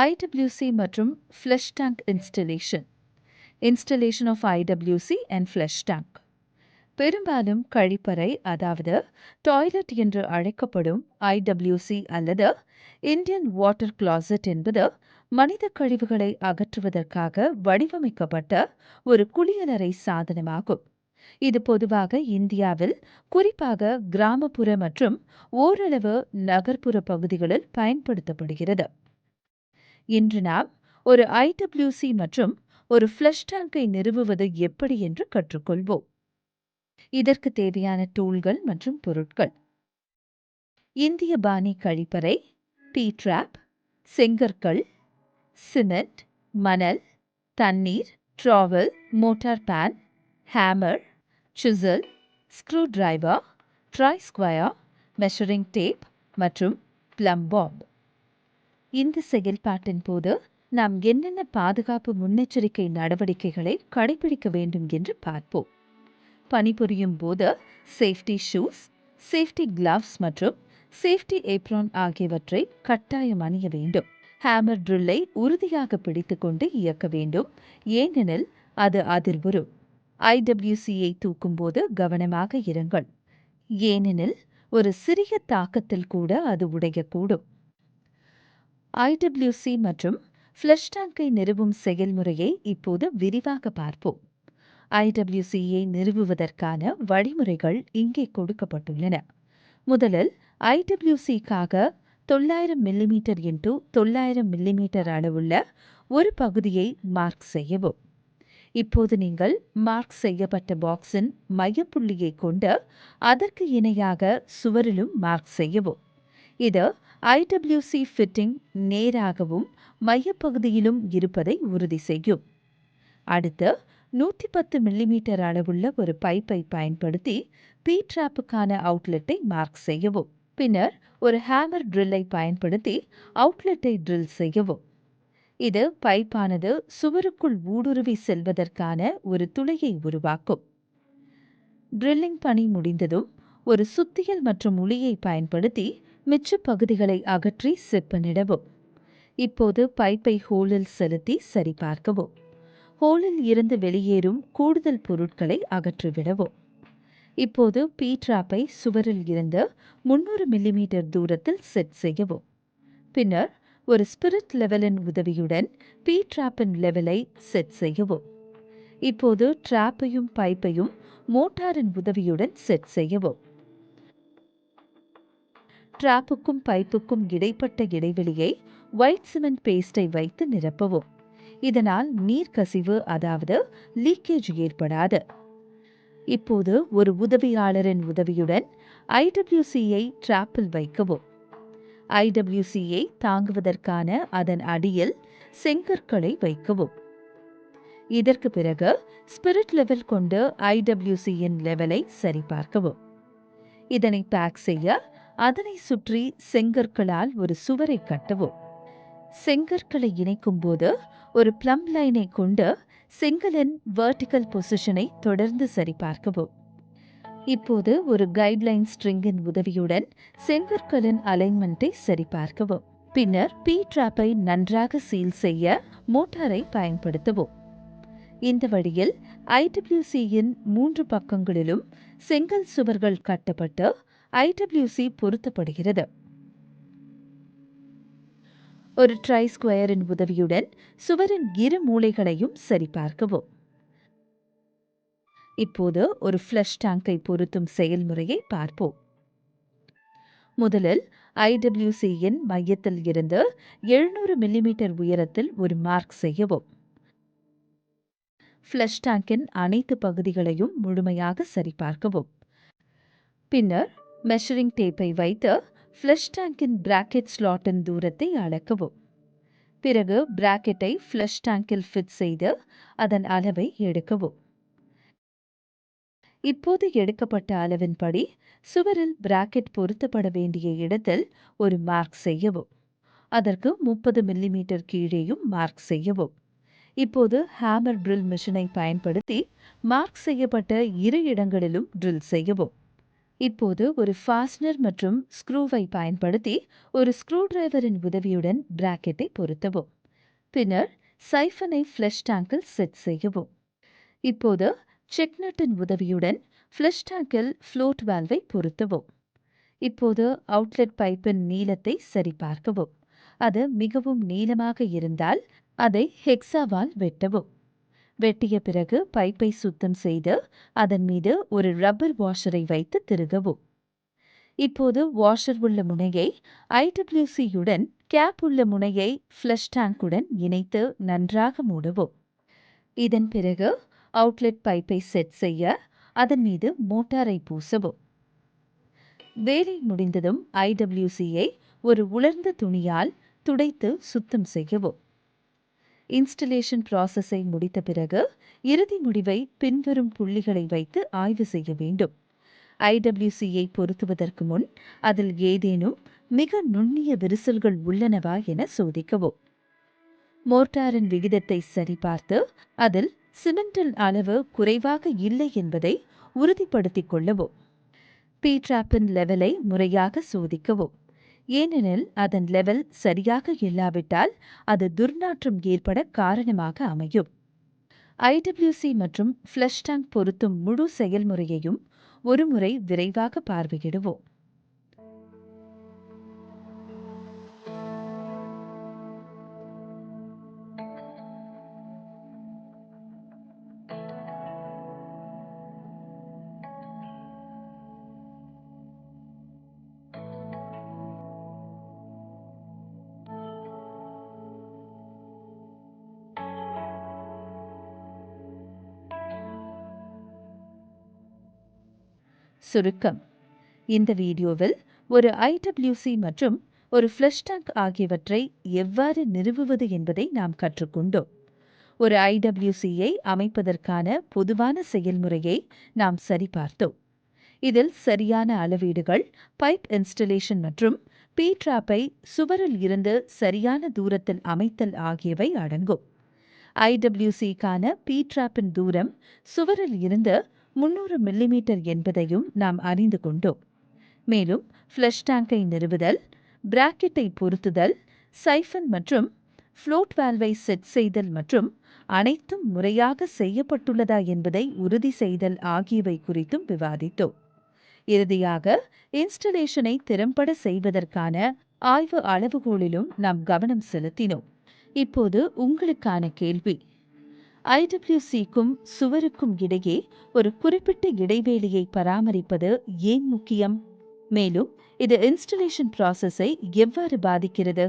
ஐடபிள்யூசி மற்றும் flush tank installation of IWC and flush tank. பெரும்பாலும் கழிப்பறை, அதாவது டாய்லெட் என்று அழைக்கப்படும் ஐடபிள்யூசி அல்லது இந்தியன் வாட்டர் கிளாசெட் என்பது மனித கழிவுகளை அகற்றுவதற்காக வடிவமைக்கப்பட்ட ஒரு குளியலறை சாதனமாகும். இது பொதுவாக இந்தியாவில், குறிப்பாக கிராமப்புற மற்றும் ஓரளவு நகர்ப்புற பகுதிகளில் பயன்படுத்தப்படுகிறது. இன்று நாம் ஒரு ஐடபிள்யூசி மற்றும் ஒரு ஃப்ளஷ் டேங்கை நிறுவுவது எப்படி என்று கற்றுக்கொள்வோம். இதற்கு தேவையான டூல்கள் மற்றும் பொருட்கள்: இந்திய பாணி கழிப்பறை, ட்ராப், செங்கற்கள், சிமெண்ட், மணல், தண்ணீர், trowel, mortar pan, hammer, chisel, screwdriver, try square, measuring tape மற்றும் பிளம் பாப். இந்த செயல்பாட்டின் போது நாம் என்னென்ன பாதுகாப்பு முன்னெச்சரிக்கை நடவடிக்கைகளை கடைபிடிக்க வேண்டும் என்று பார்ப்போம். பணிபுரியும் போது சேஃப்டி ஷூஸ், சேஃப்டி கிளவ்ஸ் மற்றும் சேஃப்டி ஏப்ரான் ஆகியவற்றை கட்டாயம் அணிய வேண்டும். ஹேமர் ட்ரில்லை உறுதியாக பிடித்துக்கொண்டு இயக்க வேண்டும், ஏனெனில் அது அதிர்வுறும். ஐடபிள்யூசியை தூக்கும்போது கவனமாக இருங்கள், ஏனெனில் ஒரு சிறிய தாக்கத்தில் கூட அது உடையக்கூடும். ஐடபிள்யூசி மற்றும் ஃப்ளஷ் டேங்கை நிறுவும் செயல்முறையை இப்போது விரிவாக பார்ப்போம். ஐடபிள்யூசியை நிறுவுவதற்கான வழிமுறைகள் இங்கே கொடுக்கப்பட்டுள்ளன. முதலில் ஐடபிள்யூசிக்காக 900 மில்லிமீட்டர் x 900 மில்லிமீட்டர் அளவுள்ள ஒரு பகுதியை மார்க் செய்யவும். இப்போது நீங்கள் மார்க் செய்யப்பட்ட பாக்ஸின் மையப்புள்ளியை கொண்டு அதற்கு இணையாக சுவரிலும் மார்க் செய்யவும். இது ஐடபிள்யூசி ஃபிட்டிங் நேராகவும் மையப்பகுதியிலும் இருப்பதை உறுதி செய்யும். அடுத்து 110 மில்லிமீட்டர் அளவுள்ள ஒரு பைப்பை பயன்படுத்தி ட்ராப்புக்கான அவுட்லெட்டை மார்க் செய்யவும். பின்னர் ஒரு ஹேமர் ட்ரில்லை பயன்படுத்தி அவுட்லெட்டை ட்ரில் செய்யவும். இது பைப்பானது சுவருக்குள் ஊடுருவி செல்வதற்கான ஒரு துளையை உருவாக்கும். ட்ரில்லிங் பணி முடிந்ததும் ஒரு சுத்தியல் மற்றும் உளியை பயன்படுத்தி மிச்ச பகுதிகளை அகற்றி செப்பனிடவும். இப்போது பைப்பை ஹோலில் செலுத்தி சரிபார்க்கவும். ஹோலில் இருந்து வெளியேறும் கூடுதல் பொருட்களை அகற்றிவிடவும். இப்போது ட்ராப்பை சுவரில் இருந்து 300 மில்லிமீட்டர் தூரத்தில் செட் செய்யவும். பின்னர் ஒரு ஸ்பிரிட் லெவலின் உதவியுடன் ட்ராப்பின் லெவலை செட் செய்யவும். இப்போது ட்ராப்பையும் பைப்பையும் மோட்டாரின் உதவியுடன் செட் செய்யவும். ட்ராப்புக்கும் பைப்புக்கும் இடைப்பட்ட இடைவெளியை ஒயிட் சிமெண்ட் பேஸ்டை வைத்து நிரப்பவும். இதனால் நீர்க்கசிவு, அதாவது லீக்கேஜ் ஏற்படாது. இப்போது ஒரு உதவியாளரின் உதவியுடன் ஐடபிள்யூசியை ட்ராப்பில் வைக்கவும். ஐடபிள்யூசியை தாங்குவதற்கான அதன் அடியில் செங்கற்களை வைக்கவும். இதற்கு பிறகு ஸ்பிரிட் லெவல் கொண்டு ஐடபிள்யூசியின் லெவலை சரிபார்க்கவும். இதனை பேக் செய்ய அதனை சுற்றி செங்கற்களால் ஒரு சுவரை கட்டவும். செங்கற்களை இணைக்கும் போது ஒரு பிளம் லைனை கொண்டு செங்கலின் வெர்டிகல் பொசிஷனை தொடர்ந்து சரிபார்க்கவும். இப்போது ஒரு கைட்லைன் ஸ்ட்ரிங்கின் உதவியுடன் செங்கற்களின் அலைன்மெண்ட்டை சரிபார்க்கவும். பின்னர் ட்ராப்பை நன்றாக சீல் செய்ய மோட்டாரை பயன்படுத்தவும். இந்த வழியில் ஐடபிள்யூசியின் 3 பக்கங்களிலும் செங்கல் சுவர்கள் கட்டப்பட்டு ஐடபிள்யூசி பொருத்தப்படுகிறது. ஒரு ட்ரை ஸ்கொயரின் உதவியுடன் சுவரின் இரு மூலைகளையும் சரிபார்க்கவும். இப்போது ஒரு ஃப்ளஷ் டேங்கை பொருத்தும் செயல்முறையை பார்ப்போம். முதலில் ஐடபிள்யூசியின் மையத்தில் இருந்து 700 மில்லிமீட்டர் உயரத்தில் ஒரு மார்க் செய்யவும். ஃப்ளஷ் டேங்கின் அனைத்து பகுதிகளையும் முழுமையாக சரிபார்க்கவும். பின்னர் மெஷரிங் டேப்பை வைத்து ஃப்ளஷ் டேங்கின் பிராக்கெட் ஸ்லாட்டின் தூரத்தை அளக்கவும். பிறகு பிராக்கெட்டை ஃப்ளஷ் டேங்கில் ஃபிட் செய்து அதன் அளவை எடுக்கவும். இப்போது எடுக்கப்பட்ட அளவின்படி சுவரில் பிராக்கெட் பொருத்தப்பட வேண்டிய இடத்தில் ஒரு மார்க் செய்யவும். அதற்கு 30 மில்லிமீட்டர் கீழேயும் மார்க் செய்யவும். இப்போது ஹேமர் ட்ரில் மிஷினை பயன்படுத்தி மார்க் செய்யப்பட்ட இரு இடங்களிலும் ட்ரில் செய்யவும். இப்போது ஒரு ஃபாஸ்னர் மற்றும் ஸ்க்ரூவை பயன்படுத்தி ஒரு ஸ்க்ரூ டிரைவரின் உதவியுடன் பிராக்கெட்டை பொருத்தவும். பின்னர் சைஃபனை ஃப்ளஷ் டேங்கில் செட் செய்யவும். இப்போது செக் நட்டின் உதவியுடன் ஃப்ளஷ் டேங்கில் ஃப்ளோட் வால்வை பொருத்தவும். இப்போது அவுட்லெட் பைப்பின் நீளத்தை சரிபார்க்கவும். அது மிகவும் நீளமாக இருந்தால் அதை ஹெக்ஸாவால் வெட்டவும். வெட்டிய பிறகு பைப்பை சுத்தம் செய்து அதன் மீது ஒரு ரப்பர் வாஷரை வைத்து திருகவும். இப்போது வாஷர் உள்ள முனையை ஐடபிள்யூசியுடன், கேப் உள்ள முனையை ஃப்ளஷ் டேங்குடன் இணைத்து நன்றாக மூடவும். இதன் பிறகு அவுட்லெட் பைப்பை செட் செய்ய அதன் மீது மோட்டாரை பூசவும். வேலை முடிந்ததும் ஐடபிள்யூசியை ஒரு உலர்ந்த துணியால் துடைத்து சுத்தம் செய்யவும். இன்ஸ்டலேஷன் ப்ராசஸை முடித்த பிறகு இறுதி முடிவை பின்வரும் புள்ளிகளை வைத்து ஆய்வு செய்ய வேண்டும். ஐடபிள்யூசியை பொருத்துவதற்கு முன் அதில் ஏதேனும் மிக நுண்ணிய விரிசல்கள் உள்ளனவா என சோதிக்கவும். மோர்டாரின் விகிதத்தை சரிபார்த்து அதில் சிமெண்டின் அளவு குறைவாக இல்லை என்பதை உறுதிப்படுத்திக் கொள்ளவும். பி-ட்ராப்பின் லெவலை முறையாக சோதிக்கவும். ஏனெனில் அதன் லெவல் சரியாக இல்லாவிட்டால் அது துர்நாற்றம் ஏற்பட காரணமாக அமையும். ஐடபிள்யூசி மற்றும் ஃப்ளஷ் டேங்க் பொருத்தும் முழு செயல்முறையையும் ஒருமுறை விரைவாக பார்வையிடுவோம். சுருக்கம்: இந்த வீடியோவில் ஒரு ஐடபிள்யூசி மற்றும் ஒரு ஃப்ளஷ் டேங்க் ஆகியவற்றை எவ்வாறு நிறுவுவது என்பதை நாம் கற்றுக்கொண்டோம். ஒரு ஐடபிள்யூசியை அமைப்பதற்கான பொதுவான செயல்முறையை நாம் சரிபார்த்தோம். இதில் சரியான அளவீடுகள், பைப் இன்ஸ்டலேஷன் மற்றும் பி-ட்ராப்பை சுவரில் இருந்து சரியான தூரத்தில் அமைத்தல் ஆகியவை அடங்கும். ஐடபிள்யூசிக்கான பி-ட்ராப்பின் தூரம் சுவரில் இருந்து 300 மில்லிமீட்டர் என்பதையும் நாம் அறிந்து கொண்டோம். மேலும் ஃப்ளஷ் டேங்கை நிறுவுதல், பிராக்கெட்டை பொருத்துதல், சைஃபன் மற்றும் ஃப்ளோட் வால்வை செட் செய்தல் மற்றும் அனைத்தும் முறையாக செய்யப்பட்டுள்ளதா என்பதை உறுதி செய்தல் ஆகியவை குறித்தும் விவாதித்தோம். இறுதியாக இன்ஸ்டலேஷனை திறம்பட செய்வதற்கான ஆய்வு அளவுகோலிலும் நாம் கவனம் செலுத்தினோம். இப்போது உங்களுக்கான கேள்வி: ஐடபிள்யூசிக்கும் சுவருக்கும் இடையே ஒரு குறிப்பிட்ட இடைவெளியை பராமரிப்பது ஏன் முக்கியம்? மேலும் இது இன்ஸ்டலேஷன் ப்ராசஸை எவ்வாறு பாதிக்கிறது?